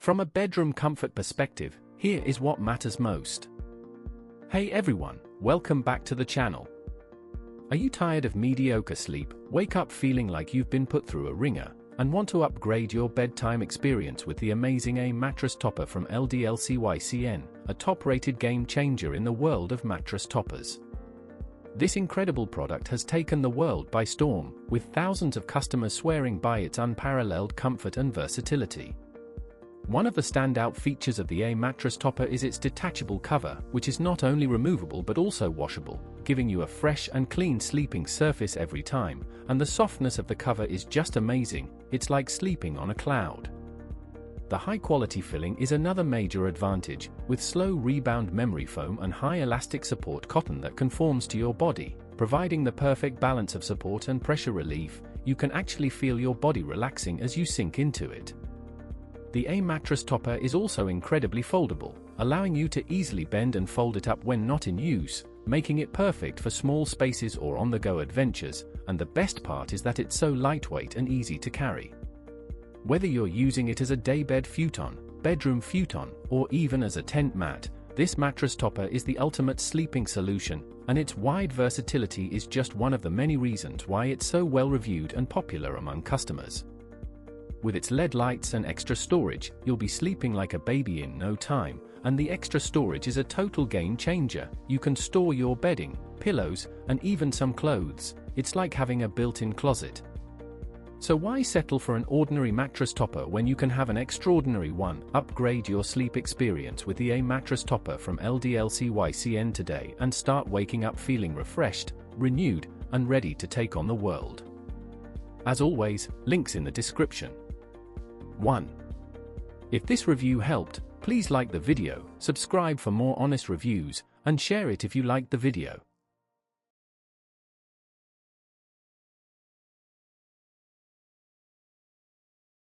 From a bedroom comfort perspective, here is what matters most. Hey everyone, welcome back to the channel. Are you tired of mediocre sleep, wake up feeling like you've been put through a ringer, and want to upgrade your bedtime experience with the amazing A mattress topper from LDLCYCN, a top-rated game changer in the world of mattress toppers? This incredible product has taken the world by storm, with thousands of customers swearing by its unparalleled comfort and versatility. One of the standout features of the A mattress topper is its detachable cover, which is not only removable but also washable, giving you a fresh and clean sleeping surface every time, and the softness of the cover is just amazing. It's like sleeping on a cloud. The high-quality filling is another major advantage, with slow rebound memory foam and high elastic support cotton that conforms to your body, providing the perfect balance of support and pressure relief. You can actually feel your body relaxing as you sink into it. The A mattress topper is also incredibly foldable, allowing you to easily bend and fold it up when not in use, making it perfect for small spaces or on-the-go adventures, and the best part is that it's so lightweight and easy to carry. Whether you're using it as a daybed futon, bedroom futon, or even as a tent mat, this mattress topper is the ultimate sleeping solution, and its wide versatility is just one of the many reasons why it's so well reviewed and popular among customers. With its LED lights and extra storage, you'll be sleeping like a baby in no time, and the extra storage is a total game changer. You can store your bedding, pillows, and even some clothes. It's like having a built-in closet. So why settle for an ordinary mattress topper when you can have an extraordinary one? Upgrade your sleep experience with the A mattress topper from LDLCYCN today and start waking up feeling refreshed, renewed, and ready to take on the world. As always, links in the description. 1. If this review helped, please like the video, subscribe for more honest reviews, and share it if you liked the video.